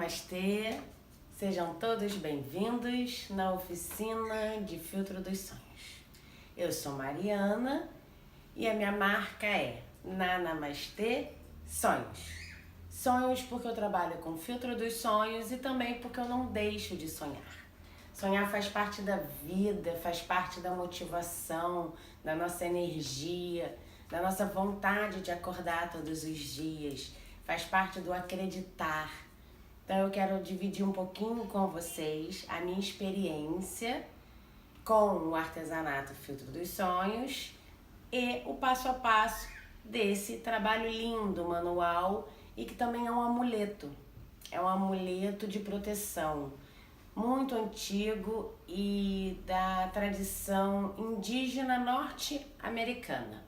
Namastê, sejam todos bem-vindos na oficina de Filtro dos Sonhos. Eu sou Mariana e a minha marca é Namastê Sonhos. Sonhos porque eu trabalho com filtro dos sonhos e também porque eu não deixo de sonhar. Sonhar faz parte da vida, faz parte da motivação, da nossa energia, da nossa vontade de acordar todos os dias, faz parte do acreditar. Então eu quero dividir um pouquinho com vocês a minha experiência com o artesanato Filtro dos Sonhos e o passo a passo desse trabalho lindo, manual, e que também é um amuleto de proteção, muito antigo e da tradição indígena norte-americana.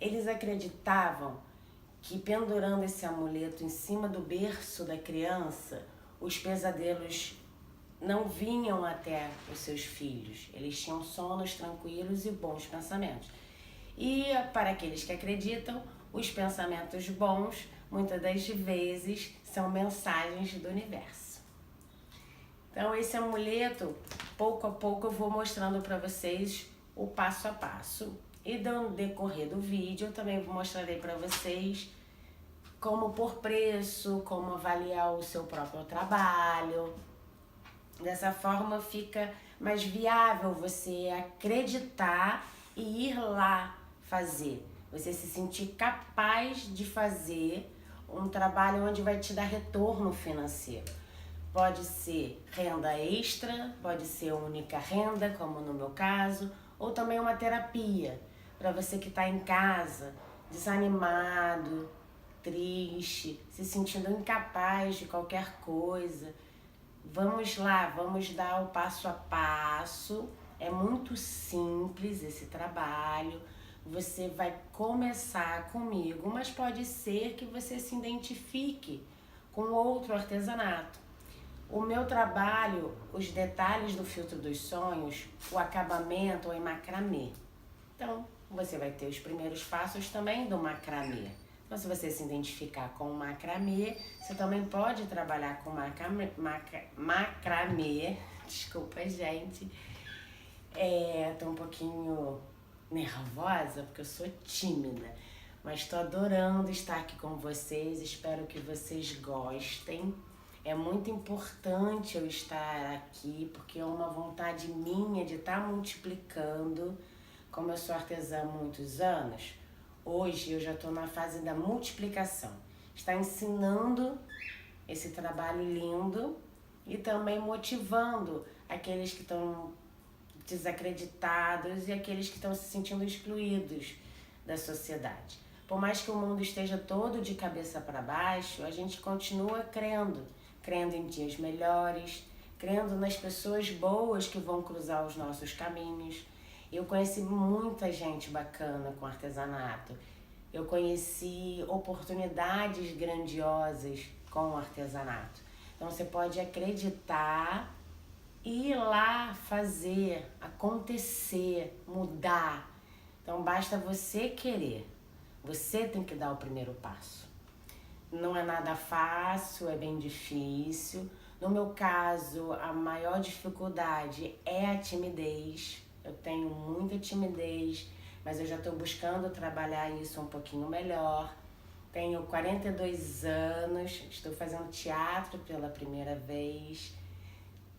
Eles acreditavam que pendurando esse amuleto em cima do berço da criança, os pesadelos não vinham até os seus filhos. Eles tinham sonos tranquilos e bons pensamentos. E para aqueles que acreditam, os pensamentos bons, muitas das vezes, são mensagens do universo. Então esse amuleto, pouco a pouco eu vou mostrando para vocês o passo a passo. E no decorrer do vídeo eu também mostrarei para vocês como pôr preço, como avaliar o seu próprio trabalho. Dessa forma fica mais viável você acreditar e ir lá fazer. Você se sentir capaz de fazer um trabalho onde vai te dar retorno financeiro. Pode ser renda extra, pode ser única renda, como no meu caso, ou também uma terapia para você que está em casa, desanimado, triste, se sentindo incapaz de qualquer coisa. Vamos lá, vamos dar o passo a passo. É muito simples esse trabalho. Você vai começar comigo, mas pode ser que você se identifique com outro artesanato. O meu trabalho, os detalhes do filtro dos sonhos, o acabamento é em macramê. Então, você vai ter os primeiros passos também do macramê. Então, se você se identificar com o macramê, você também pode trabalhar com macramê. Desculpa, gente. Tô um pouquinho nervosa porque eu sou tímida, mas estou adorando estar aqui com vocês. Espero que vocês gostem. É muito importante eu estar aqui porque é uma vontade minha de estar multiplicando. Como eu sou artesã há muitos anos, hoje eu já estou na fase da multiplicação. Está ensinando esse trabalho lindo e também motivando aqueles que estão desacreditados e aqueles que estão se sentindo excluídos da sociedade. Por mais que o mundo esteja todo de cabeça para baixo, a gente continua crendo em dias melhores, crendo nas pessoas boas que vão cruzar os nossos caminhos. Eu conheci muita gente bacana com artesanato. Eu conheci oportunidades grandiosas com o artesanato. Então você pode acreditar e ir lá fazer, acontecer, mudar. Então basta você querer. Você tem que dar o primeiro passo. Não é nada fácil, é bem difícil. No meu caso, a maior dificuldade é a timidez. Eu tenho muita timidez, mas eu já estou buscando trabalhar isso um pouquinho melhor. Tenho 42 anos, estou fazendo teatro pela primeira vez.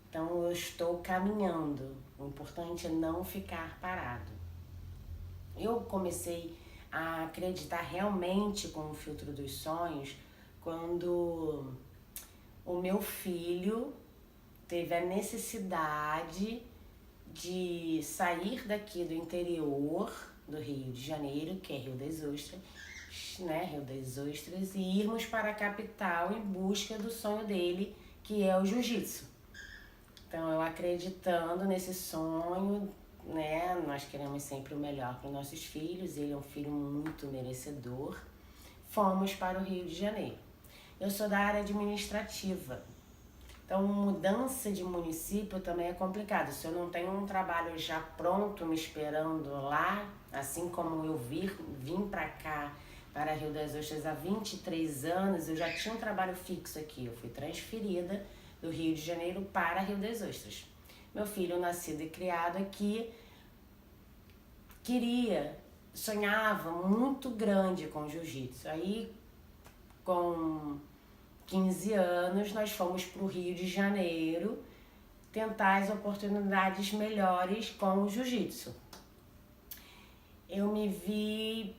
Então eu estou caminhando. O importante é não ficar parado. Eu comecei a acreditar realmente com o filtro dos sonhos quando o meu filho teve a necessidade de sair daqui do interior do Rio de Janeiro, que é Rio das Ostras, Rio das Ostras, e irmos para a capital em busca do sonho dele, que é o jiu-jitsu. Então, eu acreditando nesse sonho, nós queremos sempre o melhor para os nossos filhos, ele é um filho muito merecedor. Fomos para o Rio de Janeiro. Eu sou da área administrativa, então mudança de município também é complicado. Se eu não tenho um trabalho já pronto me esperando lá, assim como eu vim para cá para Rio das Ostras há 23 anos, eu já tinha um trabalho fixo aqui. Eu fui transferida do Rio de Janeiro para Rio das Ostras. Meu filho, nascido e criado aqui, sonhava muito grande com jiu-jitsu. Aí, com 15 anos, nós fomos para o Rio de Janeiro tentar as oportunidades melhores com o jiu-jitsu. Eu me vi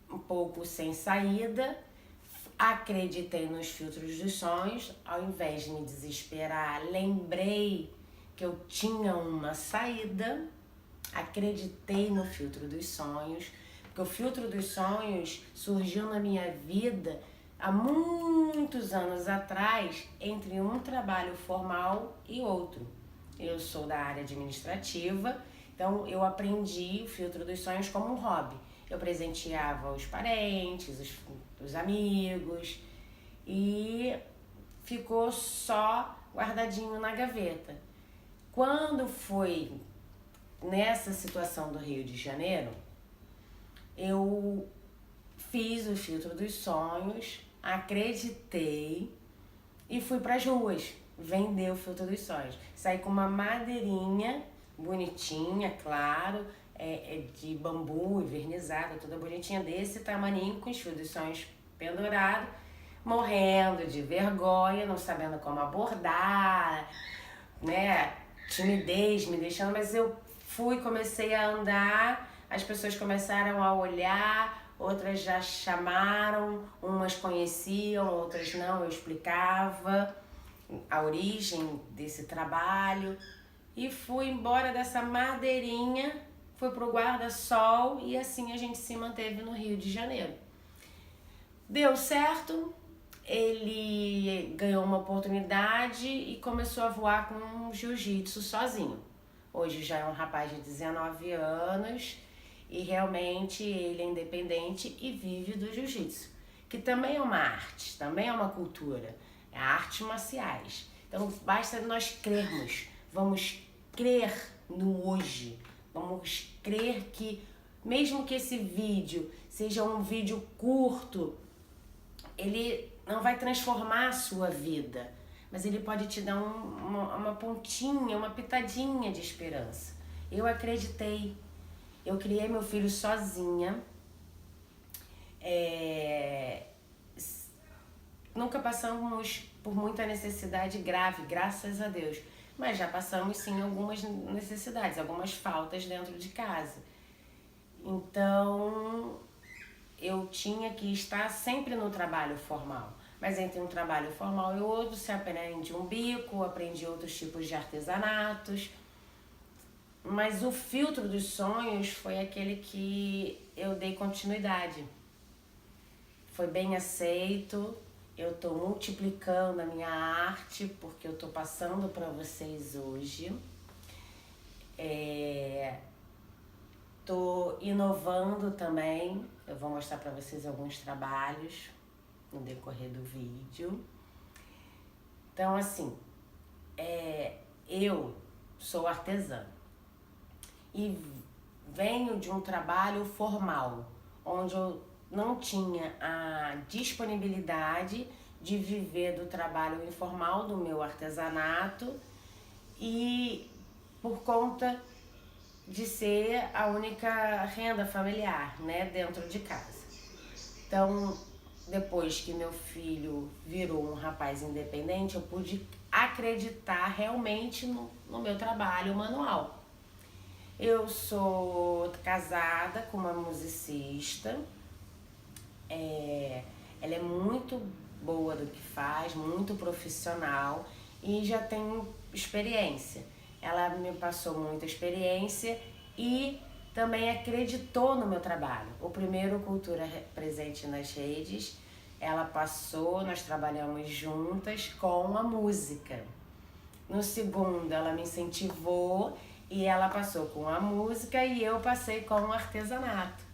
um pouco sem saída, acreditei nos filtros dos sonhos, ao invés de me desesperar, lembrei que eu tinha uma saída, acreditei no filtro dos sonhos, porque o filtro dos sonhos surgiu na minha vida há muitos anos atrás, entre um trabalho formal e outro. Eu sou da área administrativa, então eu aprendi o filtro dos sonhos como um hobby. Eu presenteava os parentes, os amigos, e ficou só guardadinho na gaveta. Quando foi nessa situação do Rio de Janeiro, eu fiz o filtro dos sonhos, acreditei e fui para as ruas vender o filtro dos sonhos. Saí com uma madeirinha bonitinha, claro, de bambu envernizada, toda bonitinha, desse tamaninho, com os fios dos sonhos pendurados, morrendo de vergonha, não sabendo como abordar, né? Timidez me deixando, mas eu comecei a andar, as pessoas começaram a olhar, outras já chamaram, umas conheciam, outras não, eu explicava a origem desse trabalho e fui embora dessa madeirinha, fui pro guarda-sol e assim a gente se manteve no Rio de Janeiro. Deu certo, ele ganhou uma oportunidade e começou a voar com jiu-jitsu sozinho. Hoje já é um rapaz de 19 anos e realmente ele é independente e vive do jiu-jitsu, que também é uma arte, também é uma cultura, é artes marciais. Então basta nós crermos, vamos crer no hoje, vamos crer que mesmo que esse vídeo seja um vídeo curto, ele não vai transformar a sua vida, mas ele pode te dar uma pontinha, uma pitadinha de esperança. Eu acreditei, eu criei meu filho sozinha, nunca passamos por muita necessidade grave, graças a Deus, mas já passamos sim algumas necessidades, algumas faltas dentro de casa. Então eu tinha que estar sempre no trabalho formal. Mas entre um trabalho formal e outro, você aprende um bico, aprendi outros tipos de artesanatos. Mas o filtro dos sonhos foi aquele que eu dei continuidade. Foi bem aceito, eu estou multiplicando a minha arte, porque eu estou passando para vocês hoje. Estou inovando também, eu vou mostrar para vocês alguns trabalhos no decorrer do vídeo. Então, assim, eu sou artesã e venho de um trabalho formal, onde eu não tinha a disponibilidade de viver do trabalho informal do meu artesanato e por conta de ser a única renda familiar, né, dentro de casa. Então, depois que meu filho virou um rapaz independente, eu pude acreditar realmente no meu trabalho manual. Eu sou casada com uma musicista, ela é muito boa do que faz, muito profissional e já tem experiência. Ela me passou muita experiência e também acreditou no meu trabalho. O primeiro Cultura Presente nas Redes, ela passou, nós trabalhamos juntas com a música. No segundo, ela me incentivou e ela passou com a música e eu passei com o artesanato.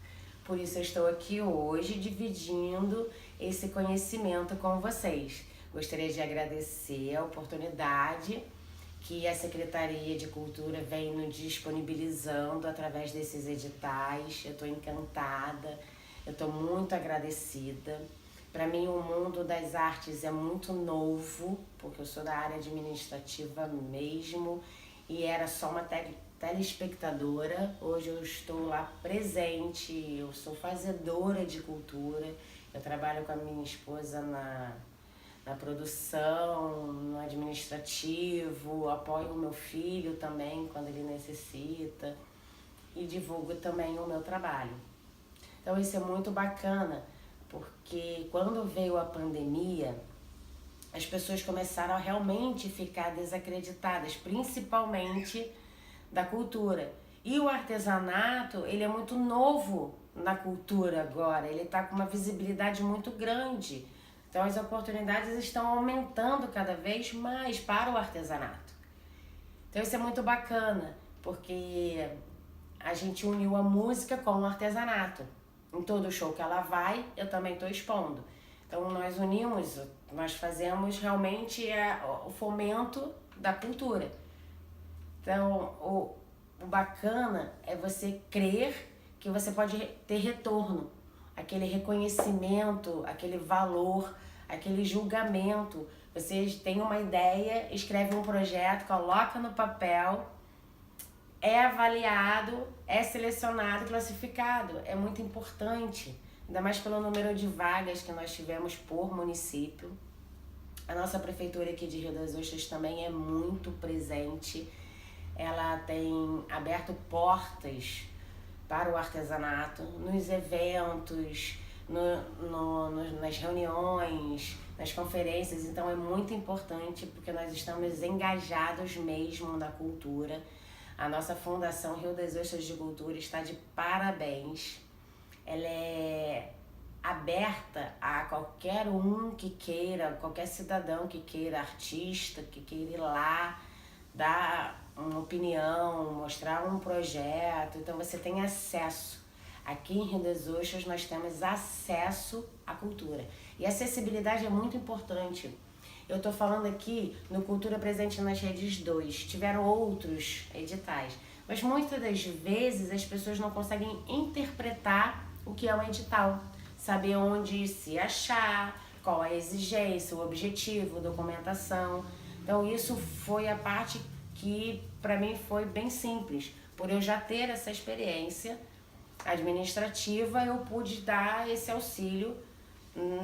Por isso eu estou aqui hoje dividindo esse conhecimento com vocês. Gostaria de agradecer a oportunidade que a Secretaria de Cultura vem nos disponibilizando através desses editais. Eu estou encantada Eu estou muito agradecida. Para mim, o mundo das artes é muito novo, porque eu sou da área administrativa mesmo e era só uma telespectadora. Hoje eu estou lá presente, eu sou fazedora de cultura. Eu trabalho com a minha esposa na produção, no administrativo, apoio o meu filho também quando ele necessita e divulgo também o meu trabalho. Então isso é muito bacana, porque quando veio a pandemia, as pessoas começaram a realmente ficar desacreditadas, principalmente da cultura. E o artesanato, ele é muito novo na cultura agora, ele está com uma visibilidade muito grande. Então as oportunidades estão aumentando cada vez mais para o artesanato. Então isso é muito bacana, porque a gente uniu a música com o artesanato. Em todo show que ela vai, eu também estou expondo. Então nós unimos, nós fazemos realmente o fomento da cultura. Então o bacana é você crer que você pode ter retorno, aquele reconhecimento, aquele valor, aquele julgamento. Você tem uma ideia, escreve um projeto, coloca no papel, é avaliado, é selecionado, classificado. É muito importante, ainda mais pelo número de vagas que nós tivemos por município. A nossa prefeitura aqui de Rio das Ostras também é muito presente. Ela tem aberto portas para o artesanato nos eventos, nas reuniões, nas conferências. Então é muito importante porque nós estamos engajados mesmo na cultura. A nossa Fundação Rio das Ostras de Cultura está de parabéns. Ela é aberta a qualquer um que queira, qualquer cidadão que queira, artista, que queira ir lá, dar uma opinião, mostrar um projeto. Então você tem acesso. Aqui em Rio das Ostras nós temos acesso à cultura. E acessibilidade é muito importante. Eu estou falando aqui no Cultura Presente nas Redes 2. Tiveram outros editais. Mas muitas das vezes as pessoas não conseguem interpretar o que é um edital. Saber onde se achar, qual a exigência, o objetivo, documentação. Então isso foi a parte que para mim foi bem simples. Por eu já ter essa experiência administrativa, eu pude dar esse auxílio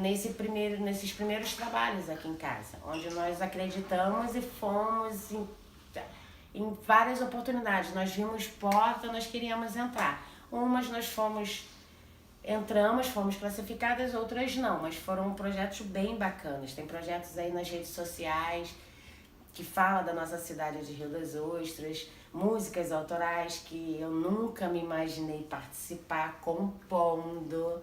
nesses primeiros trabalhos aqui em casa, onde nós acreditamos e fomos em várias oportunidades. Nós vimos porta, nós queríamos entrar. Umas nós entramos, fomos classificadas, outras não, mas foram projetos bem bacanas. Tem projetos aí nas redes sociais que fala da nossa cidade de Rio das Ostras, músicas autorais que eu nunca me imaginei participar compondo.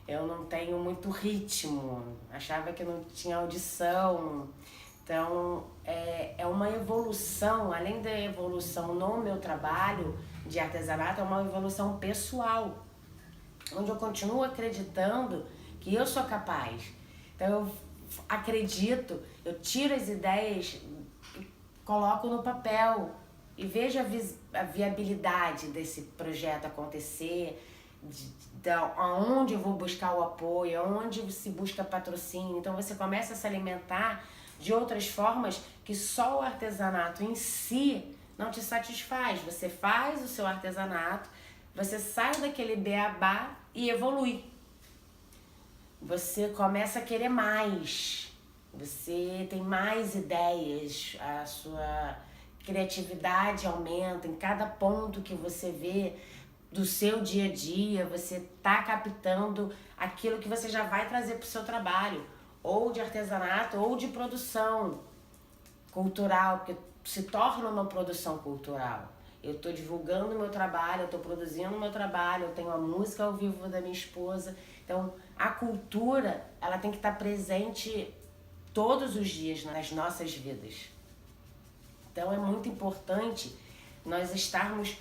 Eu não tenho muito ritmo, achava que não tinha audição. Então é uma evolução, além da evolução no meu trabalho de artesanato, é uma evolução pessoal, onde eu continuo acreditando que eu sou capaz. Então eu acredito, eu tiro as ideias, coloco no papel e vejo a viabilidade desse projeto acontecer, aonde eu vou buscar o apoio, aonde se busca patrocínio. Então você começa a se alimentar de outras formas que só o artesanato em si não te satisfaz. Você faz o seu artesanato, você sai daquele beabá e evolui. Você começa a querer mais, você tem mais ideias, a sua criatividade aumenta em cada ponto que você vê do seu dia a dia. Você está captando aquilo que você já vai trazer para o seu trabalho, ou de artesanato ou de produção cultural, porque se torna uma produção cultural. Eu estou divulgando o meu trabalho, eu estou produzindo o meu trabalho, eu tenho a música ao vivo da minha esposa. Então a cultura, ela tem que estar presente todos os dias nas nossas vidas. Então é muito importante nós estarmos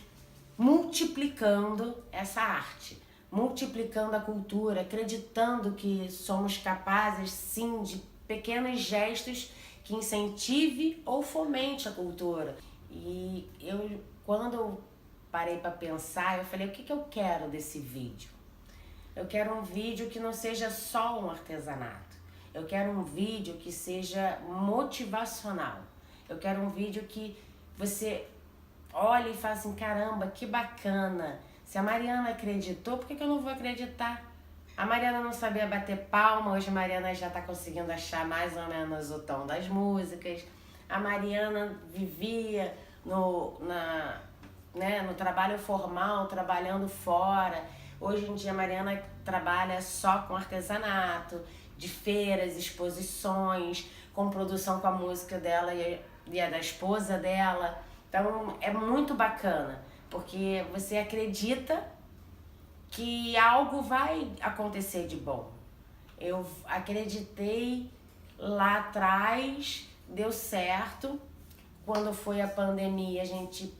multiplicando essa arte, multiplicando a cultura, acreditando que somos capazes sim de pequenos gestos que incentive ou fomente a cultura. E quando eu parei para pensar, eu falei, o que eu quero desse vídeo? Eu quero um vídeo que não seja só um artesanato. Eu quero um vídeo que seja motivacional. Eu quero um vídeo que você olhe e fale assim, caramba, que bacana. Se a Mariana acreditou, por que eu não vou acreditar? A Mariana não sabia bater palma, hoje a Mariana já está conseguindo achar mais ou menos o tom das músicas. A Mariana vivia no trabalho formal, trabalhando fora. Hoje em dia a Mariana trabalha só com artesanato, de feiras, exposições, com produção com a música dela e a da esposa dela. Então é muito bacana, porque você acredita que algo vai acontecer de bom. Eu acreditei lá atrás, deu certo. Quando foi a pandemia, a gente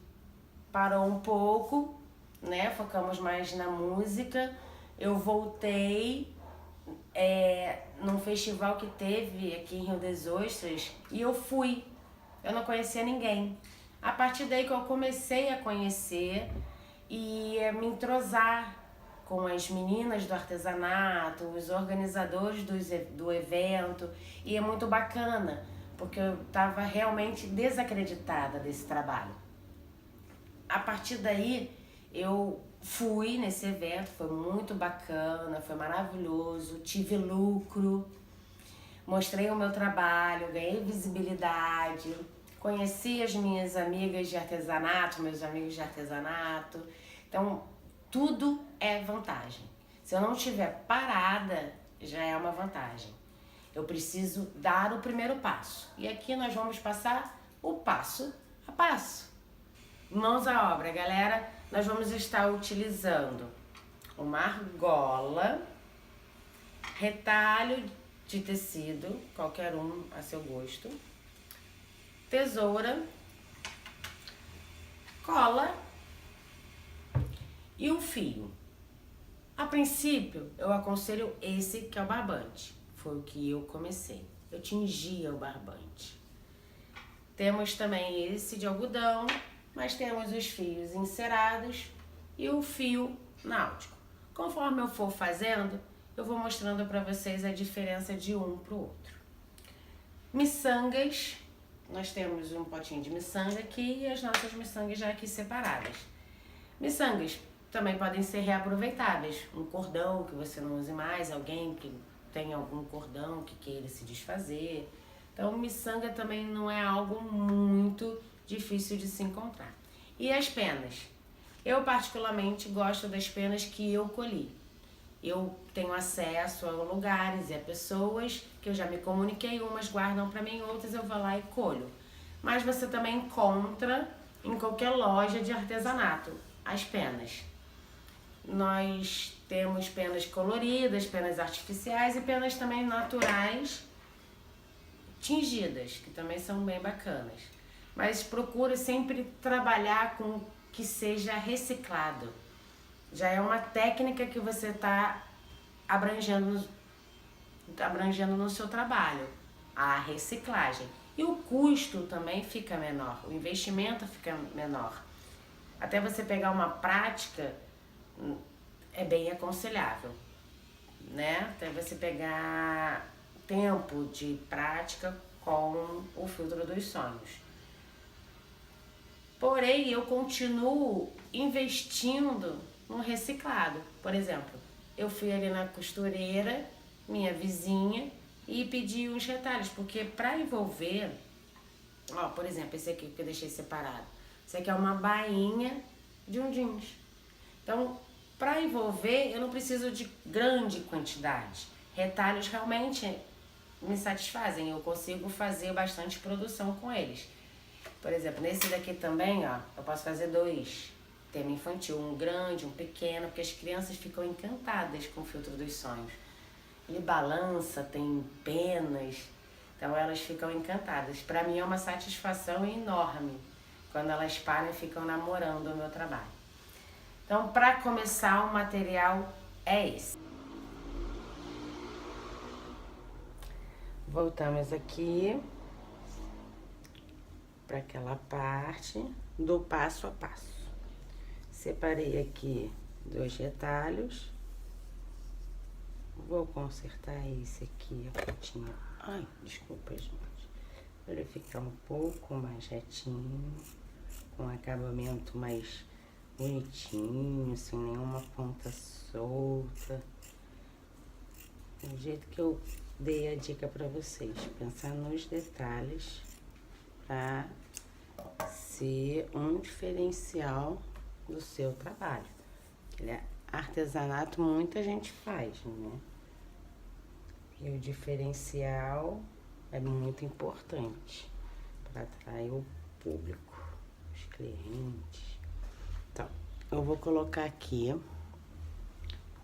parou um pouco, né? Focamos mais na música. Eu voltei num festival que teve aqui em Rio das Ostras e eu fui. Eu não conhecia ninguém. A partir daí que eu comecei a conhecer e a me entrosar com as meninas do artesanato, os organizadores do evento, e é muito bacana, porque eu estava realmente desacreditada desse trabalho. A partir daí, eu fui nesse evento, foi muito bacana, foi maravilhoso, tive lucro, mostrei o meu trabalho, ganhei visibilidade, conheci as minhas amigas de artesanato, meus amigos de artesanato. Então, tudo é vantagem. Se eu não estiver parada, já é uma vantagem. Eu preciso dar o primeiro passo. E aqui nós vamos passar o passo a passo. Mãos à obra, galera. Nós vamos estar utilizando uma argola, retalho de tecido, qualquer um a seu gosto, tesoura, cola e um fio. A princípio, eu aconselho esse que é o barbante. Foi o que eu comecei. Eu tingia o barbante. Temos também esse de algodão, mas temos os fios encerados e o fio náutico. Conforme eu for fazendo, eu vou mostrando para vocês a diferença de um para o outro. Miçangas, nós temos um potinho de miçanga aqui e as nossas miçangas já aqui separadas. Miçangas também podem ser reaproveitáveis. Um cordão que você não use mais, alguém que tem algum cordão que queira se desfazer. Então, miçanga também não é algo muito difícil de se encontrar. E as penas? Eu particularmente gosto das penas que eu colhi. Eu tenho acesso a lugares e a pessoas que eu já me comuniquei, umas guardam para mim, outras eu vou lá e colho. Mas você também encontra em qualquer loja de artesanato as penas. Nós temos penas coloridas, penas artificiais e penas também naturais tingidas, que também são bem bacanas. Mas procure sempre trabalhar com que seja reciclado. Já é uma técnica que você está abrangendo no seu trabalho, a reciclagem. E o custo também fica menor, o investimento fica menor. Até você pegar uma prática é bem aconselhável, né? Até você pegar tempo de prática com o filtro dos sonhos. Porém, eu continuo investindo no reciclado. Por exemplo, eu fui ali na costureira, minha vizinha, e pedi uns retalhos, porque para envolver, ó, por exemplo, esse aqui que eu deixei separado, esse aqui é uma bainha de um jeans. Então, para envolver, eu não preciso de grande quantidade. Retalhos realmente me satisfazem, eu consigo fazer bastante produção com eles. Por exemplo, nesse daqui também, ó, eu posso fazer 2. Tema infantil, um grande, um pequeno, porque as crianças ficam encantadas com o filtro dos sonhos. Ele balança, tem penas, então elas ficam encantadas. Para mim é uma satisfação enorme quando elas param e ficam namorando o meu trabalho. Então, para começar, o material é esse. Voltamos aqui para aquela parte do passo a passo. Separei aqui 2 retalhos vou consertar esse aqui, a pontinha. Ai, desculpa, gente. Pra ele ficar um pouco mais retinho, com um acabamento mais bonitinho, sem nenhuma ponta solta. Do jeito que eu dei a dica pra vocês, pensar nos detalhes pra ser um diferencial do seu trabalho. Artesanato muita gente faz, né? E o diferencial é muito importante para atrair o público, os clientes. Então, eu vou colocar aqui, vou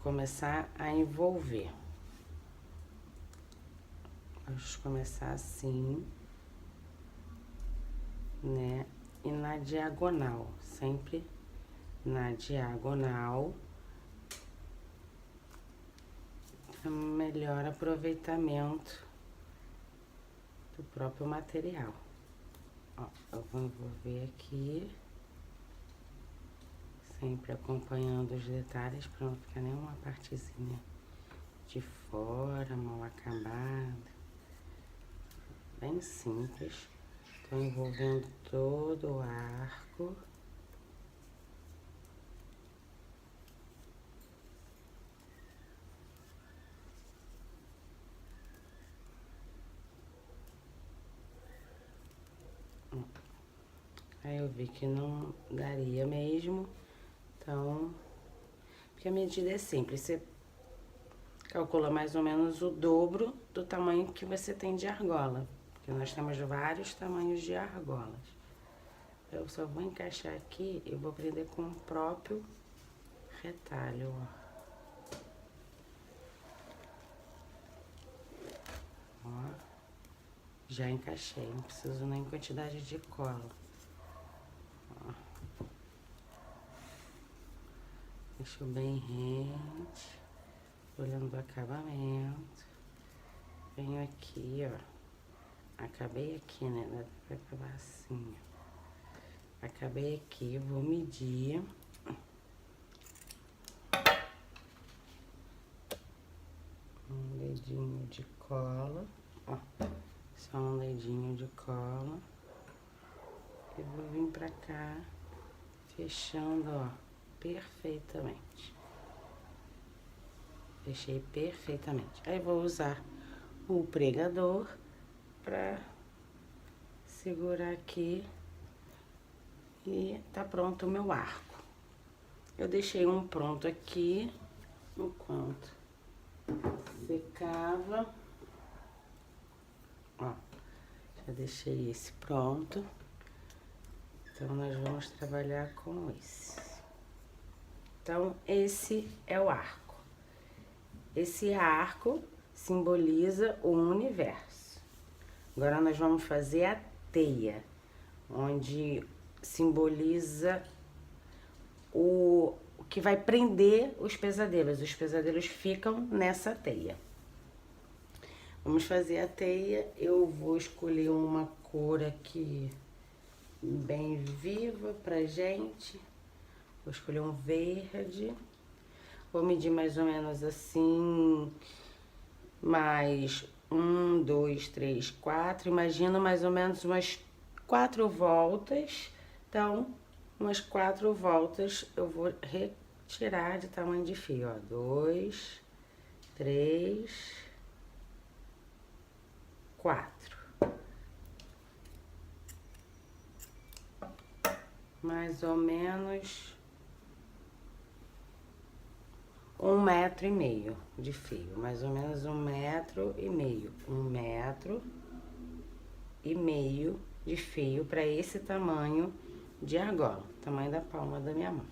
começar a envolver. Vamos começar assim, né? E na diagonal, sempre na diagonal, melhor aproveitamento do próprio material. Ó, eu vou envolver aqui, sempre acompanhando os detalhes para não ficar nenhuma partezinha de fora, mal acabada. Bem simples. Tô envolvendo todo o arco. Aí eu vi que não daria mesmo, então, porque a medida é simples, você calcula mais ou menos o dobro do tamanho que você tem de argola, porque nós temos vários tamanhos de argolas. Eu só vou encaixar aqui e vou prender com o próprio retalho, ó. Ó, já encaixei, não preciso nem quantidade de cola. Deixo bem rente, olhando o acabamento. Venho aqui, ó. Acabei aqui, né? Dá pra acabar assim, ó. Acabei aqui, vou medir. Um dedinho de cola, ó. Só um dedinho de cola. E vou vir pra cá, fechando, ó, perfeitamente. Fechei perfeitamente. Aí vou usar o pregador pra segurar aqui e tá pronto o meu arco. Eu deixei um pronto aqui, enquanto secava. Ó, já deixei esse pronto. Então, nós vamos trabalhar com esse. Então, esse é o arco. Esse arco simboliza o universo. Agora, nós vamos fazer a teia, onde simboliza o que vai prender os pesadelos. Os pesadelos ficam nessa teia. Vamos fazer a teia. Eu vou escolher uma cor aqui bem viva pra gente. Vou escolher um verde. Vou medir mais ou menos assim, mais 1, 2, 3, 4. Imagina mais ou menos umas 4 voltas. Então, umas 4 voltas eu vou retirar de tamanho de fio, ó. 2, 3, 4. Mais ou menos 1,5 metro de fio, mais ou menos 1,5 metro. 1,5 metro de fio para esse tamanho de argola, tamanho da palma da minha mão.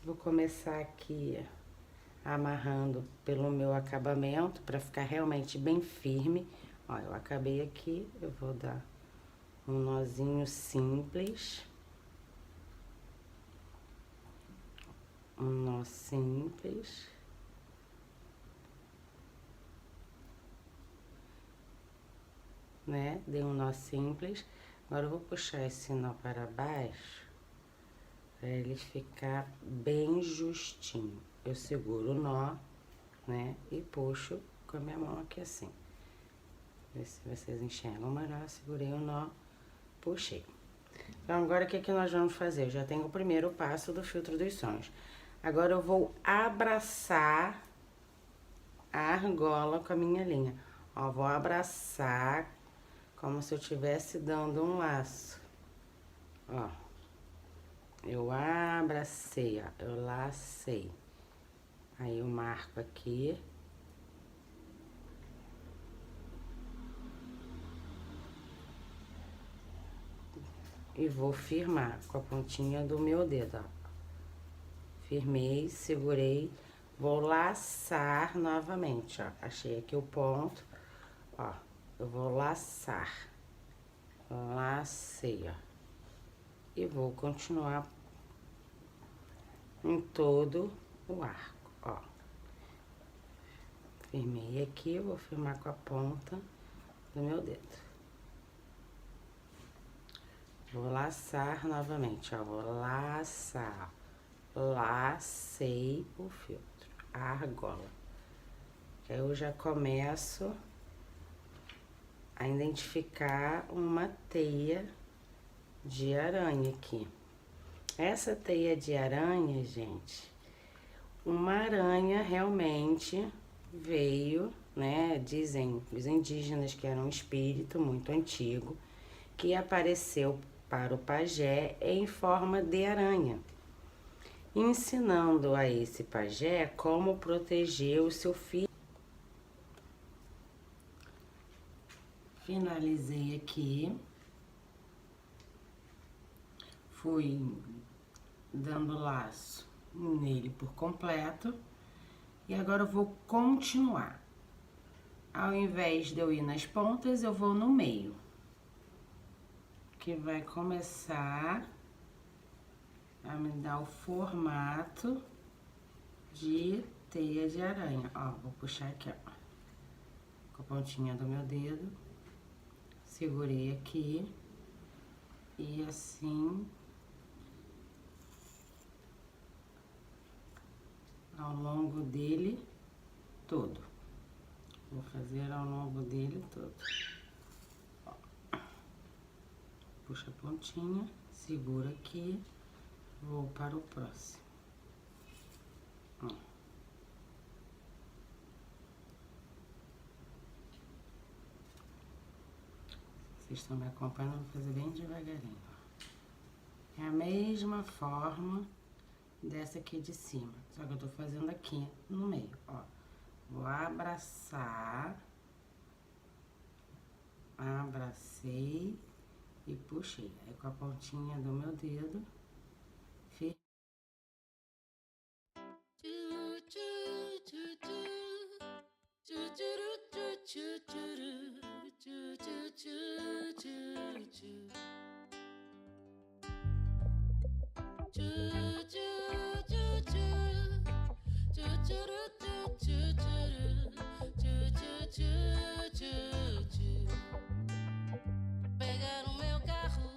Vou começar aqui amarrando pelo meu acabamento para ficar realmente bem firme. Ó, eu acabei aqui, eu vou dar um nozinho simples. Um nó simples. né? Dei um nó simples. Agora eu vou puxar esse nó para baixo, para ele ficar bem justinho. Eu seguro o nó, né? E puxo com a minha mão aqui assim. Ver se vocês enxergam melhor. Segurei o nó, puxei. Então, agora o que que nós vamos fazer? Eu já tenho o primeiro passo do filtro dos sonhos. Agora eu vou abraçar a argola com a minha linha. Ó, vou abraçar como se eu estivesse dando um laço. Ó, eu abracei, ó, eu lacei. Aí eu marco aqui. E vou firmar com a pontinha do meu dedo, ó. Firmei, segurei, vou laçar novamente, ó. Achei aqui o ponto, ó. Eu vou laçar. Lacei, ó. E vou continuar em todo o arco, ó. Firmei aqui, vou firmar com a ponta do meu dedo. Vou laçar novamente, ó. Vou laçar. Lacei o filtro, a argola. Eu já começo a identificar uma teia de aranha aqui. Essa teia de aranha, gente, uma aranha realmente veio, né? Dizem os indígenas que era um espírito muito antigo que apareceu para o pajé em forma de aranha, ensinando a esse pajé como proteger o seu filho. Finalizei aqui, fui dando laço nele por completo e agora eu vou continuar. Ao invés de eu ir nas pontas, eu vou no meio, que vai começar a me dar o formato de teia de aranha. Ó, vou puxar aqui, ó, com a pontinha do meu dedo, segurei aqui e assim ao longo dele todo. Vou fazer ao longo dele todo. Ó. Puxa a pontinha, segura aqui. Vou para o próximo. Ó. Vocês estão me acompanhando, vou fazer bem devagarinho. Ó. É a mesma forma dessa aqui de cima, só que eu tô fazendo aqui no meio, ó. Vou abraçar, abracei e puxei. Aí com a pontinha do meu dedo, pegar o meu carro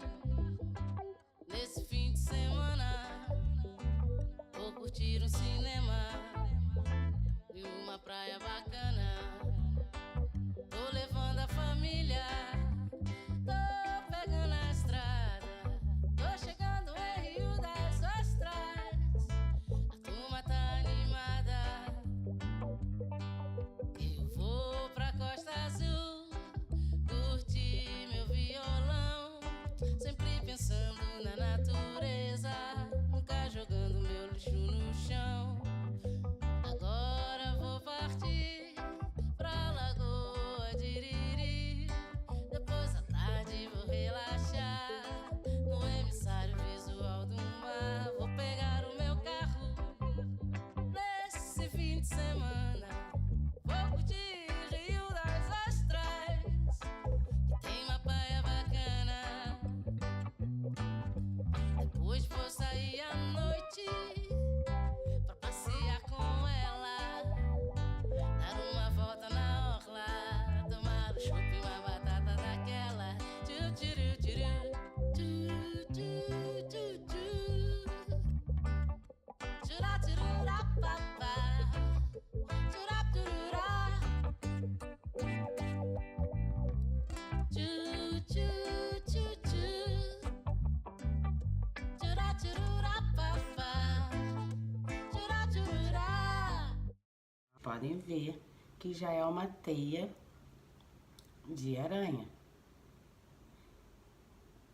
nesse fim de semana, vou curtir um cinema em uma praia bacana. Tô levando a família, tô pegando a estrada, tô chegando em Rio das Ostras. A turma tá animada, podem ver que já é uma teia de aranha.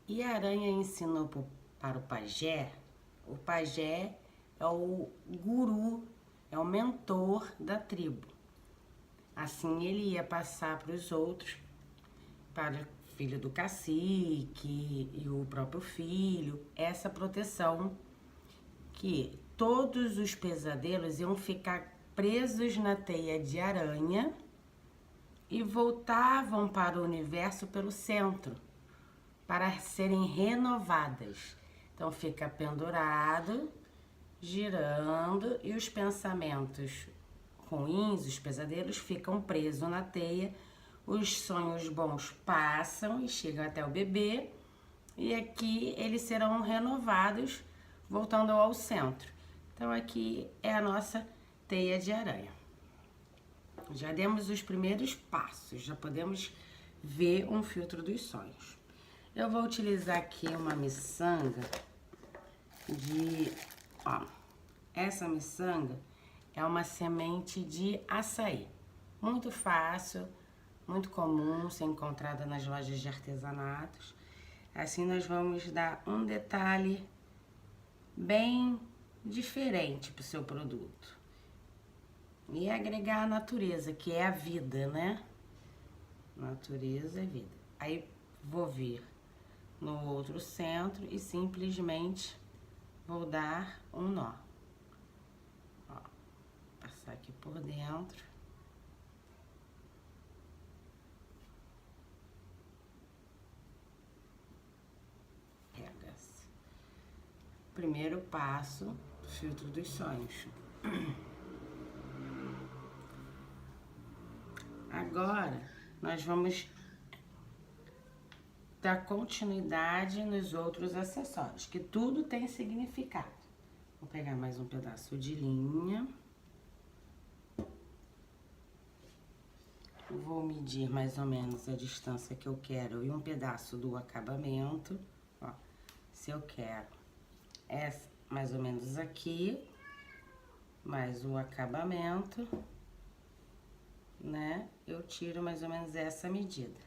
E a aranha ensinou para o pajé é o guru, é o mentor da tribo. Assim ele ia passar para os outros, para o filho do cacique e o próprio filho, essa proteção, que todos os pesadelos iam ficar presos na teia de aranha e voltavam para o universo pelo centro, para serem renovadas. Então fica pendurado, girando, e os pensamentos ruins, os pesadelos, ficam presos na teia. Os sonhos bons passam e chegam até o bebê, e aqui eles serão renovados, voltando ao centro. Então aqui é a nossa teia de aranha. Já demos os primeiros passos, já podemos ver um filtro dos sonhos. Eu vou utilizar aqui uma miçanga essa miçanga é uma semente de açaí. Muito fácil, muito comum, ser encontrada nas lojas de artesanatos. Assim nós vamos dar um detalhe bem diferente para o seu produto. E agregar a natureza, que é a vida, né? Natureza é vida. Aí vou vir no outro centro e simplesmente vou dar um nó. Ó, passar aqui por dentro. Pega-se. Primeiro passo, filtro dos sonhos. Agora, nós vamos dar continuidade nos outros acessórios, que tudo tem significado. Vou pegar mais um pedaço de linha. Vou medir mais ou menos a distância que eu quero e um pedaço do acabamento. Ó, se eu quero essa, mais ou menos aqui, mais o acabamento, né? Eu tiro mais ou menos essa medida.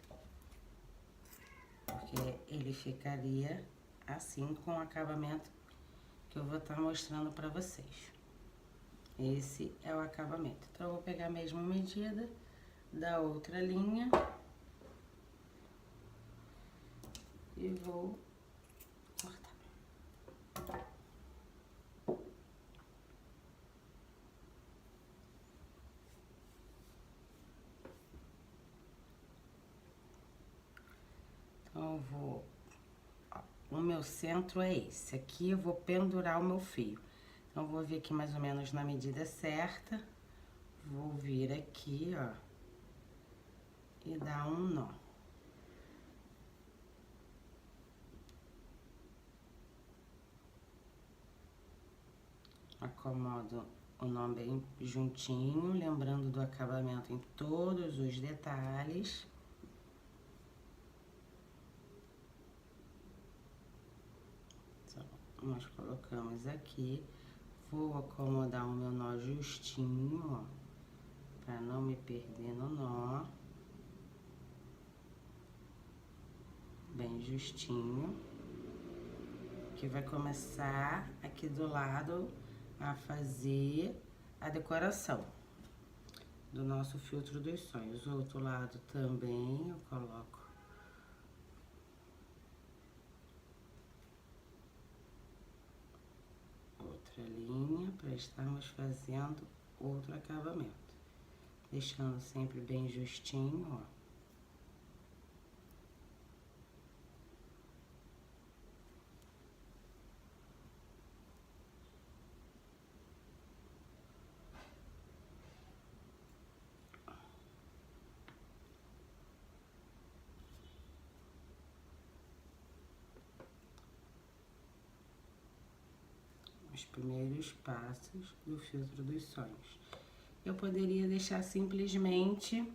Porque ele ficaria assim com o acabamento que eu vou estar mostrando para vocês. Esse é o acabamento. Então, eu vou pegar a mesma medida da outra linha e vou cortar. Então, eu vou... O meu centro é esse. Aqui eu vou pendurar o meu fio. Então, vou vir aqui mais ou menos na medida certa. Vou vir aqui, ó, e dar um nó. Acomodo o nó bem juntinho, lembrando do acabamento em todos os detalhes. Então, nós colocamos aqui. Vou acomodar o meu nó justinho, ó, pra não me perder no nó. Bem justinho. Que vai começar aqui do lado a fazer a decoração do nosso filtro dos sonhos. O outro lado também eu coloco outra linha para estarmos fazendo outro acabamento, deixando sempre bem justinho, ó. Os primeiros passos do filtro dos sonhos. Eu poderia deixar simplesmente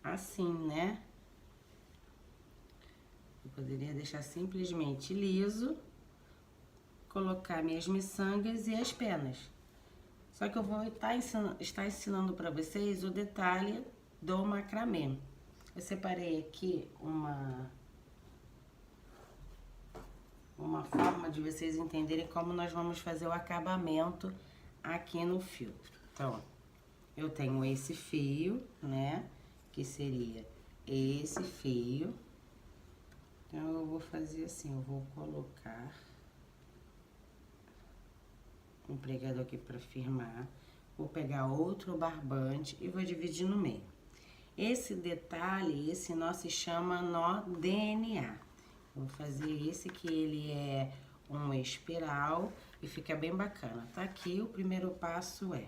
assim, né? Eu poderia deixar simplesmente liso, colocar minhas miçangas e as penas. Só que eu vou estar ensinando para vocês o detalhe do macramê. Eu separei aqui uma forma de vocês entenderem como nós vamos fazer o acabamento aqui no filtro. Então, eu tenho esse fio, né? Que seria esse fio. Então, eu vou fazer assim, eu vou colocar um pregador aqui para firmar. Vou pegar outro barbante e vou dividir no meio. Esse detalhe, esse nó se chama nó DNA. Vou fazer esse que ele é um espiral e fica bem bacana. Tá aqui, o primeiro passo é,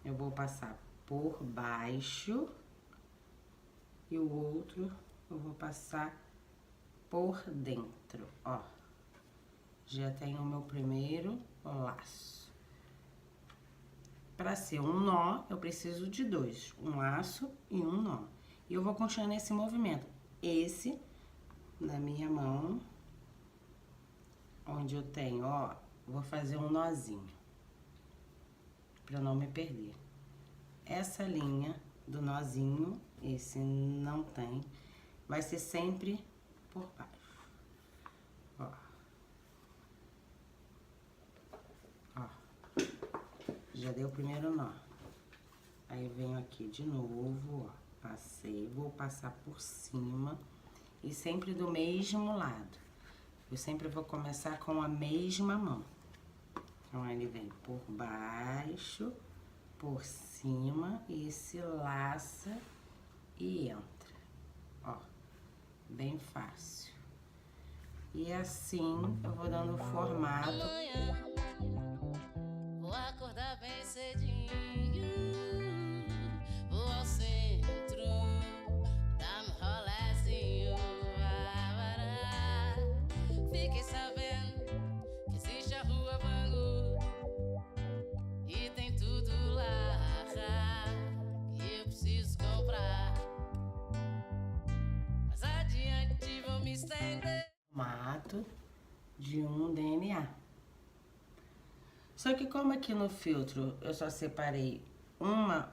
eu vou passar por baixo e o outro eu vou passar por dentro, ó. Já tenho o meu primeiro laço. Para ser um nó, eu preciso de dois, um laço e um nó. E eu vou continuar nesse movimento. Esse, na minha mão, onde eu tenho, ó, vou fazer um nozinho, para não me perder. Essa linha do nozinho, esse não tem, vai ser sempre por baixo, ó. Ó, já dei o primeiro nó. Aí venho aqui de novo, ó, passei, vou passar por cima e sempre do mesmo lado. Eu sempre vou começar com a mesma mão. Então, ele vem por baixo, por cima, e se laça e entra. Ó, bem fácil. E assim, eu vou dando formato. Amanhã vou acordar bem cedinho, vou ao centro, dar meu rolezinho, fiquei sabendo que existe a Rua Bangu e tem tudo lá que eu preciso comprar. Mas adiante vou me estender. Formato de um DNA. Só que como aqui no filtro eu só separei uma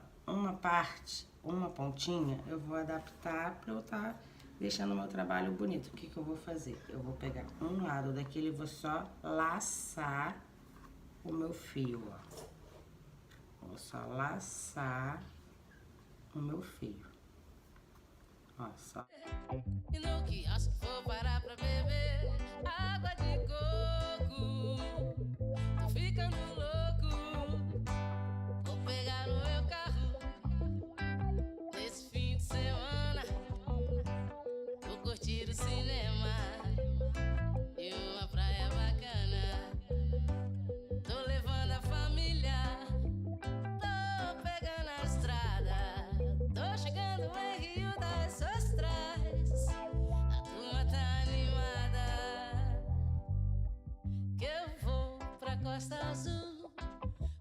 parte, uma pontinha, eu vou adaptar para eu estar deixando o meu trabalho bonito. O que eu vou fazer? Eu vou pegar um lado daquele e vou só laçar o meu fio, ó. Vou só laçar o meu fio. Ó, só. E no que acho que vou parar pra beber água de coco, tô ficando louco. Vou pegar o meu carro nesse fim de semana, vou curtir o cinema e uma praia bacana. Tô levando a família, tô pegando a estrada, tô chegando em Rio das Ostras. A turma tá animada, que eu vou pra Costa Azul,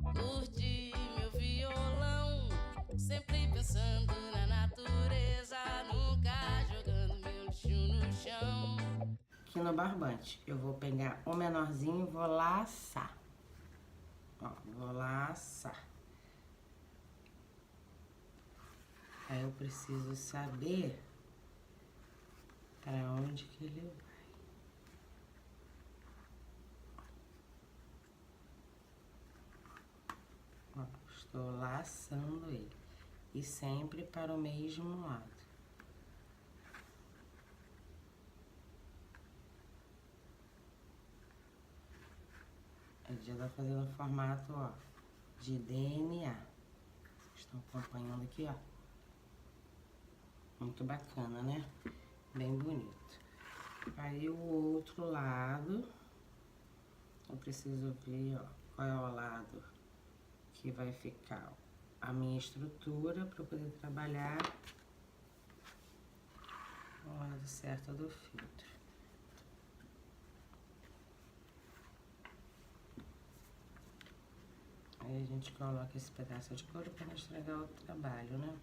curtir meu violão, sempre pensando na natureza, nunca jogando meu lixo no chão. Aqui no barbante, eu vou pegar o menorzinho e vou laçar. Ó, vou laçar. Aí eu preciso saber para onde que ele vai. Ó, estou laçando ele. E sempre para o mesmo lado. Ele já tá fazendo o formato, ó, de DNA. Vocês estão acompanhando aqui, ó. Muito bacana, né? Bem bonito. Aí o outro lado, eu preciso ver, ó, qual é o lado que vai ficar a minha estrutura para eu poder trabalhar o lado certo do filtro. Aí a gente coloca esse pedaço de couro para não estragar o trabalho, né?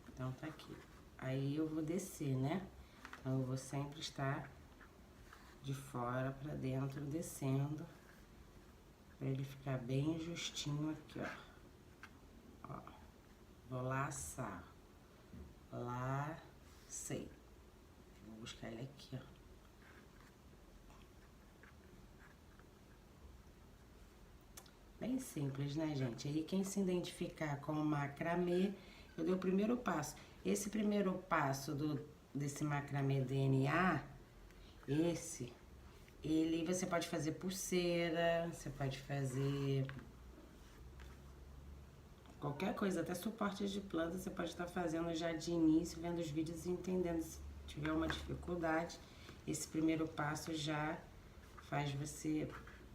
Então tá aqui. Aí eu vou descer, né? Então eu vou sempre estar de fora para dentro, descendo Pra ele ficar bem justinho aqui, ó. Ó, vou laçar. Lacei. Vou buscar ele aqui, ó. Bem simples, né, gente? Aí, quem se identificar com o macramê, eu dei o primeiro passo. Esse primeiro passo desse macramê DNA, ele você pode fazer pulseira, você pode fazer qualquer coisa, até suporte de planta você pode estar fazendo já de início, vendo os vídeos e entendendo. Se tiver uma dificuldade, esse primeiro passo já faz você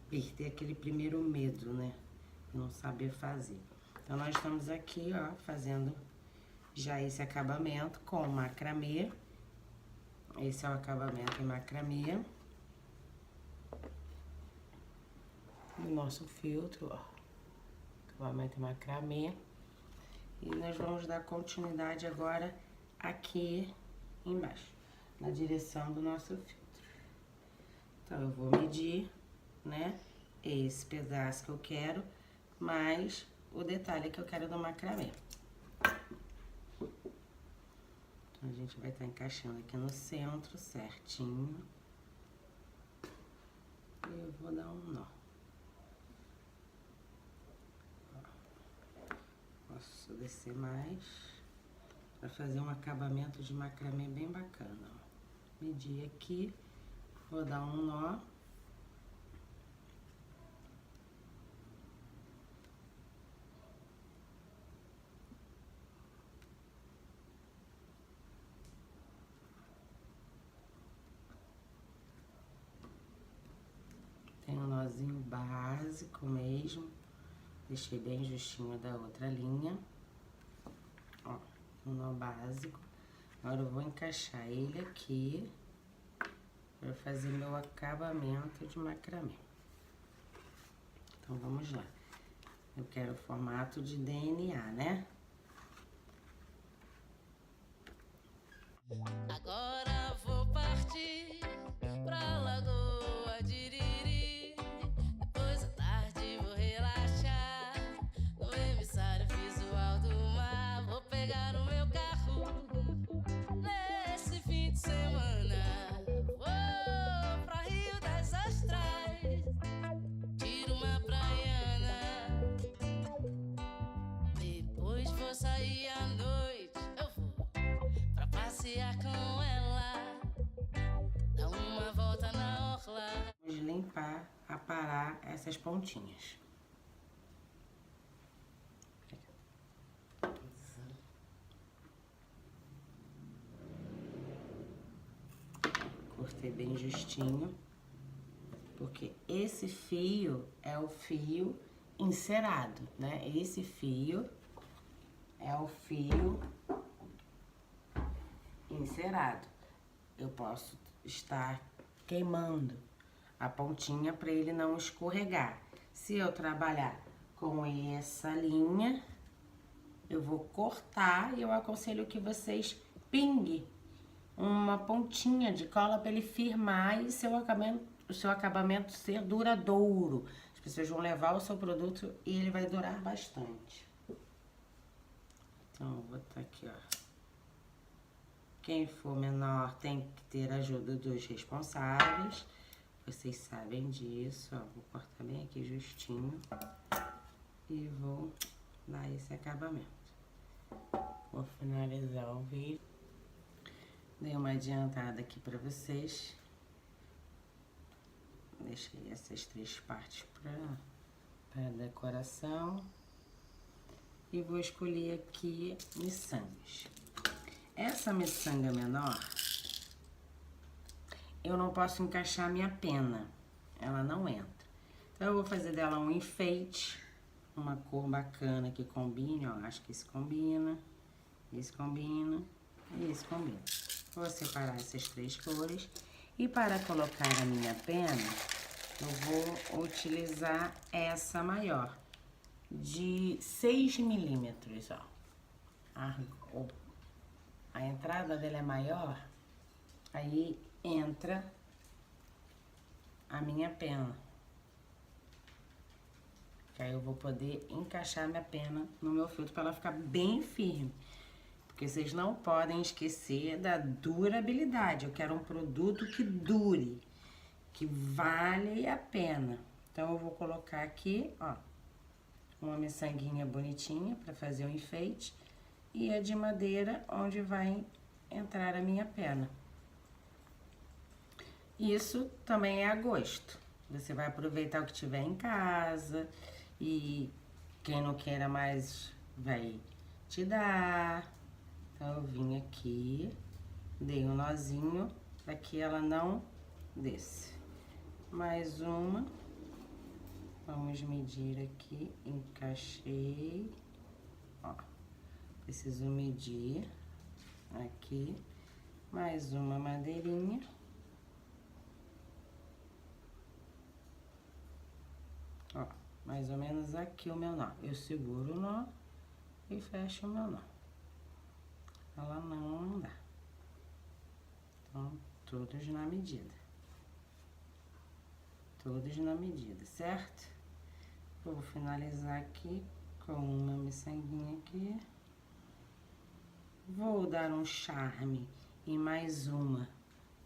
perder aquele primeiro medo, né? Não saber fazer. Então, nós estamos aqui, ó, fazendo já esse acabamento com macramê. Esse é o acabamento em macramê. O nosso filtro, ó. Acabamento em macramê. E nós vamos dar continuidade agora aqui embaixo, na direção do nosso filtro. Então, eu vou medir, né, esse pedaço que eu quero, mais o detalhe que eu quero do macramê. Então, a gente vai estar encaixando aqui no centro certinho. E eu vou dar um nó. Posso descer mais para fazer um acabamento de macramê bem bacana, ó. Medir aqui, vou dar um nó. Tem um nozinho básico mesmo. Deixei bem justinho da outra linha. Ó, um nó básico. Agora eu vou encaixar ele aqui para fazer meu acabamento de macramê. Então, vamos lá. Eu quero o formato de DNA, né? Agora vou partir pra Lagoa de Iriri. Depois da tarde vou relaxar no emissário visual do mar. Vou pegar o meu carro nesse fim de semana. Vou pra Rio das Ostras, tiro uma praiana. Depois vou sair à noite, eu vou pra passear com ela, dar uma volta na orla. Vamos limpar, aparar essas pontinhas. Cortei bem justinho, porque esse fio é o fio encerado, né? Esse fio é o fio encerado. Eu posso estar queimando a pontinha para ele não escorregar. Se eu trabalhar com essa linha, eu vou cortar e eu aconselho que vocês pinguem uma pontinha de cola para ele firmar e o seu acabamento ser duradouro. As pessoas vão levar o seu produto e ele vai durar bastante. Então, vou botar aqui, ó. Quem for menor tem que ter a ajuda dos responsáveis. Vocês sabem disso, ó. Vou cortar bem aqui justinho. E vou dar esse acabamento. Vou finalizar o vídeo. Dei uma adiantada aqui pra vocês. Deixei essas 3 partes para decoração. E vou escolher aqui miçangas. Essa miçanga menor, eu não posso encaixar a minha pena. Ela não entra. Então, eu vou fazer dela um enfeite. Uma cor bacana que combine, ó. Acho que esse combina. Esse combina. E esse combina. Vou separar essas 3 cores. E para colocar a minha pena, eu vou utilizar essa maior, de 6 milímetros, ó. A entrada dela é maior, aí entra a minha pena. eu vou poder encaixar minha pena no meu filtro para ela ficar bem firme. Porque vocês não podem esquecer da durabilidade. Eu quero um produto que dure, que vale a pena. Então, eu vou colocar aqui, ó, uma miçanguinha bonitinha para fazer o enfeite e a de madeira onde vai entrar a minha pena. Isso também é a gosto. Você vai aproveitar o que tiver em casa e quem não queira mais vai te dar. Então, eu vim aqui, dei um nozinho para que ela não desça. Mais uma. Vamos medir aqui, encaixei. Ó, preciso medir aqui. Mais uma madeirinha. Ó, mais ou menos aqui o meu nó. Eu seguro o nó e fecho o meu nó. Ela não anda. Então, todos na medida. Todos na medida, certo? Vou finalizar aqui com uma miçanguinha aqui. Vou dar um charme em mais uma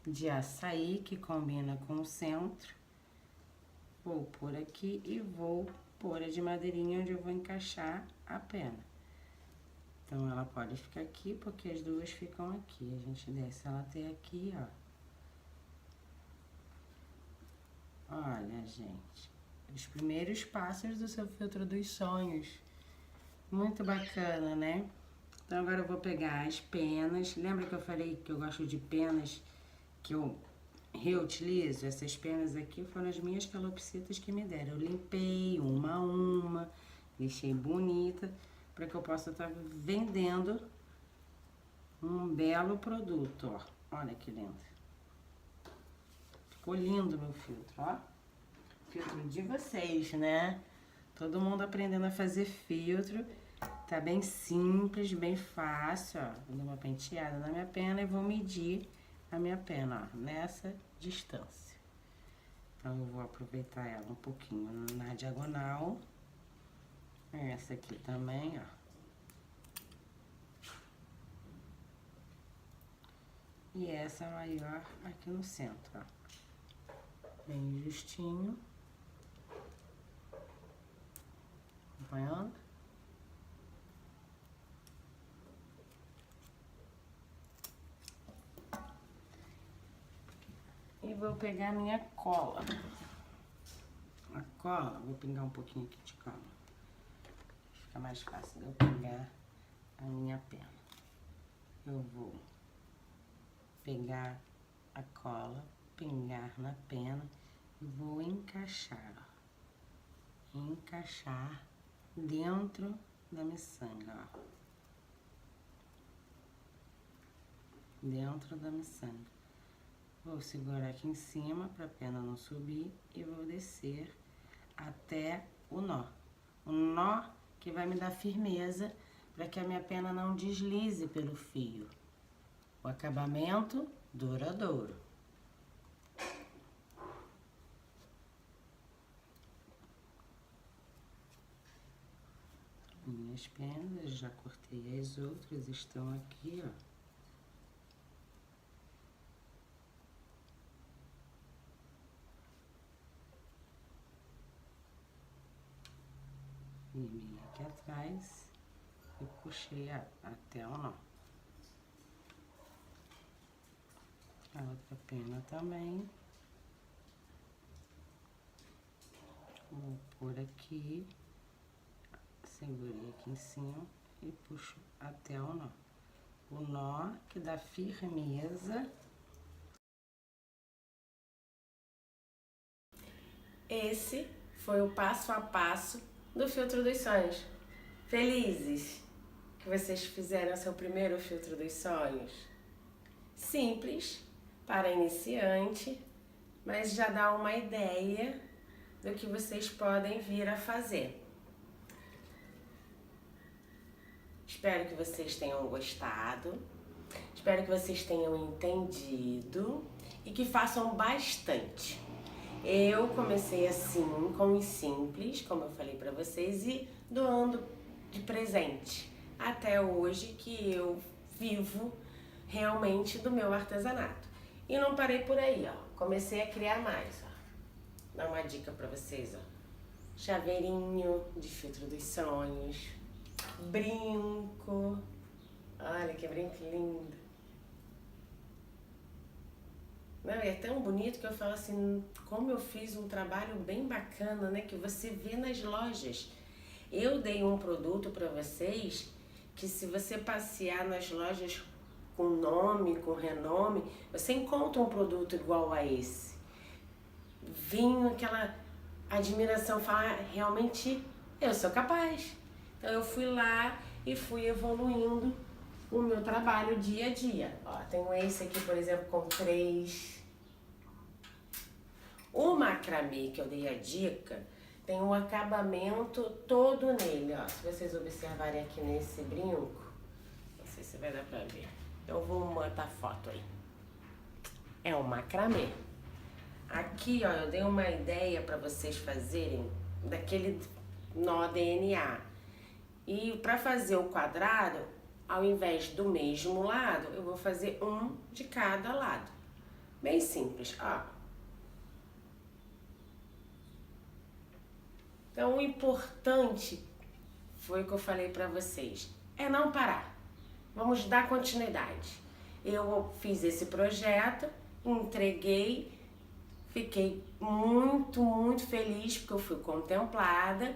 de açaí, que combina com o centro. Vou pôr aqui e vou pôr a de madeirinha onde eu vou encaixar a pena. Então, ela pode ficar aqui, porque as duas ficam aqui. A gente desce ela até aqui, ó. Olha, gente, os primeiros passos do seu filtro dos sonhos. Muito bacana, né? Então, agora eu vou pegar as penas. Lembra que eu falei que eu gosto de penas que eu reutilizo? Essas penas aqui foram as minhas calopsitas que me deram. Eu limpei uma a uma, deixei bonita, para que eu possa estar vendendo um belo produto, ó. Olha que lindo. Ficou lindo meu filtro, ó. Filtro de vocês, né? Todo mundo aprendendo a fazer filtro. Tá bem simples, bem fácil, ó. Vou dar uma penteada na minha pena e vou medir a minha pena, ó, nessa distância. Então, eu vou aproveitar ela um pouquinho na diagonal. Essa aqui também, ó. E essa maior aqui no centro, ó. Bem justinho. Acompanhando? E vou pegar a minha cola. A cola, vou pingar um pouquinho aqui de cola. Fica mais fácil de eu pegar a minha pena. Eu vou pegar a cola, pingar na pena e vou encaixar, ó. Encaixar dentro da miçanga, ó. Dentro da miçanga. Vou segurar aqui em cima para a pena não subir e vou descer até o nó. O nó que vai me dar firmeza para que a minha pena não deslize pelo fio. O acabamento duradouro. Minhas penas, já cortei as outras, estão aqui, ó. Virei aqui atrás e puxei até o nó. A outra pena também. Vou pôr aqui, segurei aqui em cima e puxo até o nó. O nó que dá firmeza. Esse foi o passo a passo do filtro dos sonhos. Felizes que vocês fizeram seu primeiro filtro dos sonhos? Simples, para iniciante, mas já dá uma ideia do que vocês podem vir a fazer. Espero que vocês tenham gostado, espero que vocês tenham entendido e que façam bastante. Eu comecei assim, com os simples, como eu falei pra vocês, e doando de presente. Até hoje que eu vivo realmente do meu artesanato. E não parei por aí, ó. Comecei a criar mais, ó. Dá uma dica pra vocês, ó. Chaveirinho de filtro dos sonhos. Brinco. Olha que brinco lindo. Não, é tão bonito que eu falo assim, como eu fiz um trabalho bem bacana, né? Que você vê nas lojas. Eu dei um produto para vocês que se você passear nas lojas com nome, com renome, você encontra um produto igual a esse. Vinha aquela admiração, falar, realmente eu sou capaz. Então eu fui lá e fui evoluindo o meu trabalho dia a dia. Ó, tenho esse aqui, por exemplo, com 3. O macramê que eu dei a dica tem um acabamento todo nele, ó. Se vocês observarem aqui nesse brinco, não sei se vai dar pra ver. Eu vou botar foto aí. É um macramê. Aqui, ó, eu dei uma ideia para vocês fazerem daquele nó DNA. E para fazer o quadrado, ao invés do mesmo lado, eu vou fazer um de cada lado. Bem simples, ó. Então, o importante foi o que eu falei para vocês, é não parar. Vamos dar continuidade. Eu fiz esse projeto, entreguei, fiquei muito feliz porque eu fui contemplada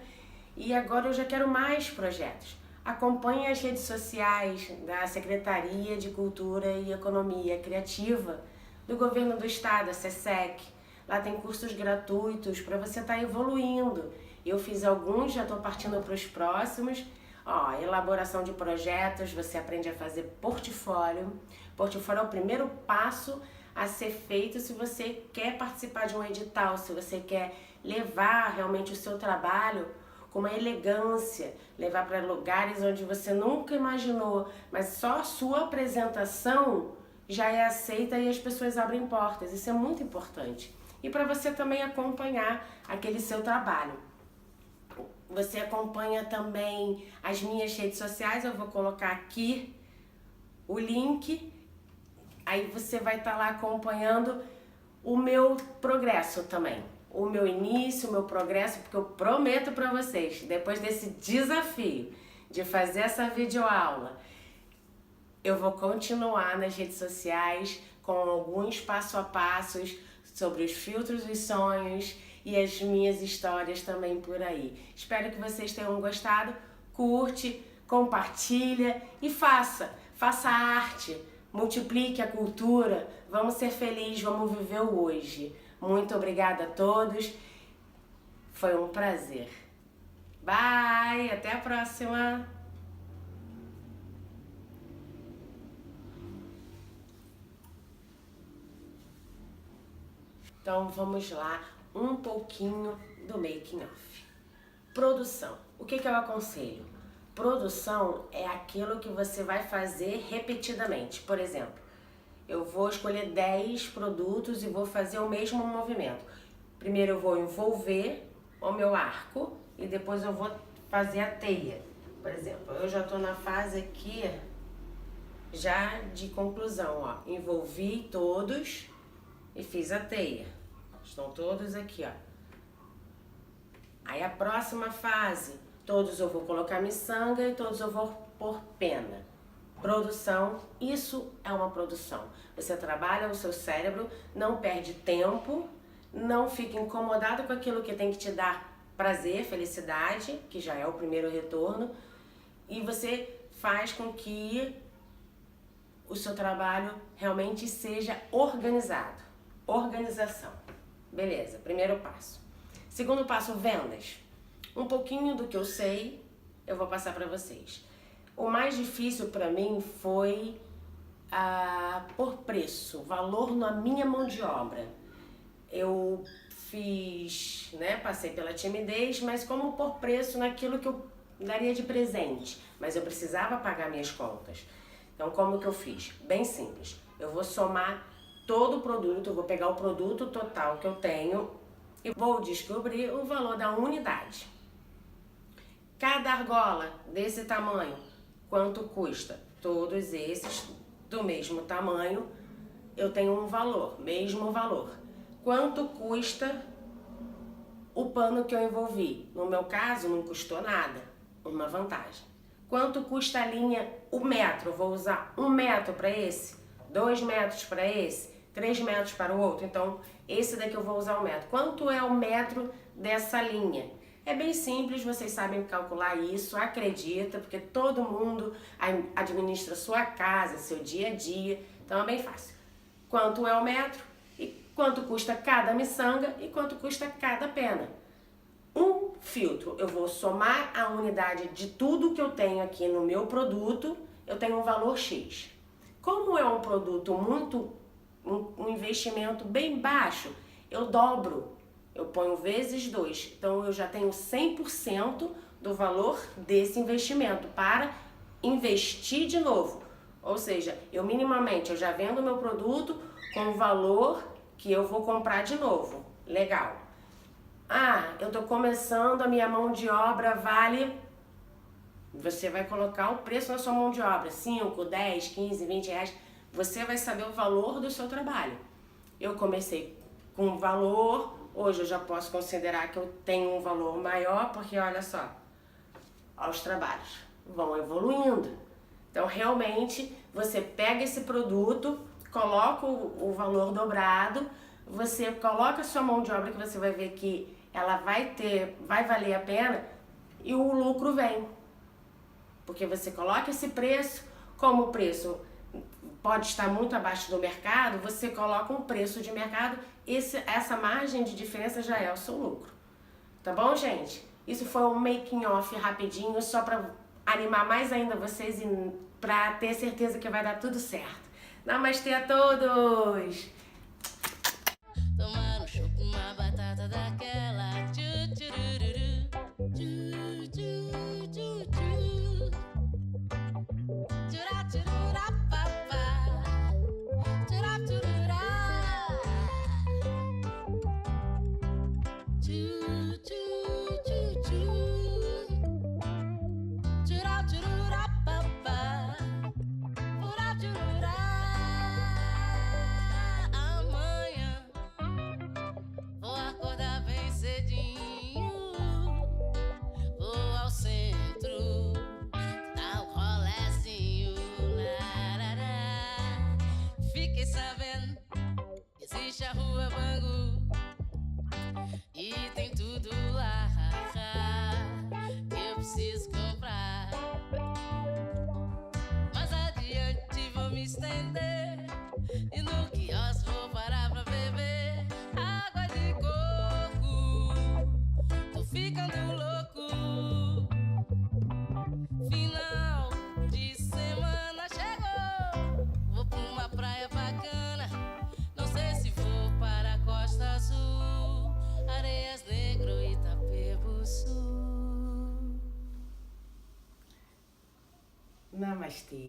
e agora eu já quero mais projetos. Acompanhe as redes sociais da Secretaria de Cultura e Economia Criativa do Governo do Estado, a SESEC. Lá tem cursos gratuitos para você estar evoluindo. Eu fiz alguns, já estou partindo para os próximos. Ó, elaboração de projetos, você aprende a fazer portfólio. Portfólio é o primeiro passo a ser feito se você quer participar de um edital, se você quer levar realmente o seu trabalho com uma elegância, levar para lugares onde você nunca imaginou, mas só a sua apresentação já é aceita e as pessoas abrem portas. Isso é muito importante. E para você também acompanhar aquele seu trabalho. Você acompanha também as minhas redes sociais, eu vou colocar aqui o link. Aí você vai estar lá acompanhando o meu progresso também. O meu início, o meu progresso, porque eu prometo para vocês, depois desse desafio de fazer essa videoaula, eu vou continuar nas redes sociais com alguns passo a passos sobre os filtros dos sonhos e as minhas histórias também por aí. Espero que vocês tenham gostado. Curte, compartilha e faça arte. Multiplique a cultura, vamos ser felizes, vamos viver o hoje. Muito obrigada a todos, foi um prazer. Bye, até a próxima! Então vamos lá, um pouquinho do making of. Produção, o que eu aconselho? Produção é aquilo que você vai fazer repetidamente. Por exemplo, eu vou escolher 10 produtos e vou fazer o mesmo movimento. Primeiro eu vou envolver o meu arco e depois eu vou fazer a teia. Por exemplo, eu já estou na fase aqui já de conclusão, ó. Envolvi todos e fiz a teia. Estão todos aqui, ó. Aí a próxima fase, todos eu vou colocar miçanga e todos eu vou pôr pena. Produção, isso é uma produção. Você trabalha o seu cérebro, não perde tempo, não fica incomodado com aquilo que tem que te dar prazer, felicidade, que já é o primeiro retorno, e você faz com que o seu trabalho realmente seja organizado. Organização. Beleza, primeiro passo. Segundo passo, vendas. Um pouquinho do que eu sei, eu vou passar para vocês. O mais difícil para mim foi por preço, valor na minha mão de obra. Eu fiz, né, passei pela timidez, mas como por preço naquilo que eu daria de presente, mas eu precisava pagar minhas contas. Então como que eu fiz? Bem simples, eu vou somar todo o produto, eu vou pegar o produto total que eu tenho e vou descobrir o valor da unidade. Cada argola desse tamanho, quanto custa? Todos esses do mesmo tamanho, eu tenho um valor, mesmo valor. Quanto custa o pano que eu envolvi? No meu caso, não custou nada, uma vantagem. Quanto custa a linha, o metro? Vou usar 1 metro para esse, 2 metros para esse, 3 metros para o outro. Então, esse daqui eu vou usar 1 metro. Quanto é o metro dessa linha? É bem simples, vocês sabem calcular isso, acredita, porque todo mundo administra sua casa, seu dia a dia, então é bem fácil. Quanto é o metro e quanto custa cada miçanga e quanto custa cada pena. Um filtro, eu vou somar a unidade de tudo que eu tenho aqui no meu produto, eu tenho um valor X. Como é um produto um investimento bem baixo, eu dobro. Eu ponho vezes 2, então eu já tenho 100% do valor desse investimento para investir de novo. Ou seja, eu minimamente já vendo o meu produto com o valor que eu vou comprar de novo. Legal. Ah, eu estou começando, a minha mão de obra vale... Você vai colocar o preço na sua mão de obra, 5, 10, 15, 20 reais. Você vai saber o valor do seu trabalho. Eu comecei com valor... Hoje eu já posso considerar que eu tenho um valor maior, porque olha só, os trabalhos vão evoluindo. Então realmente você pega esse produto, coloca o valor dobrado, você coloca a sua mão de obra que você vai ver que ela vai valer a pena e o lucro vem. Porque você coloca esse preço, como o preço pode estar muito abaixo do mercado, você coloca um preço de mercado, essa margem de diferença já é o seu lucro. Tá bom, gente? Isso foi um making off rapidinho, só para animar mais ainda vocês e para ter certeza que vai dar tudo certo. Namastê a todos! Tomar um choco, uma batata daquela. Tchu, tchurururu. Tchu, tchu, tchu, tchu. Tchurá, tchururá, papá. Tchurá, tchururá. Tchu, tchu, tchu, tchu. Tchurá, tchururá, papá. Tchurá, tchururá. Amanhã vou acordar bem cedinho. Vou ao centro, dar um rolezinho. Larará. Fiquei sabendo que existe a Rua Bangu e tem tudo lá que eu preciso comprar. Mais adiante vou me estender e no quiosque vou parar pra beber água de coco. Tô ficando louco. Final de semana chegou. Vou pra uma praia bacana. Não sei se vou para a Costa Azul, Areias Negro, Itapebuçu. Namastê.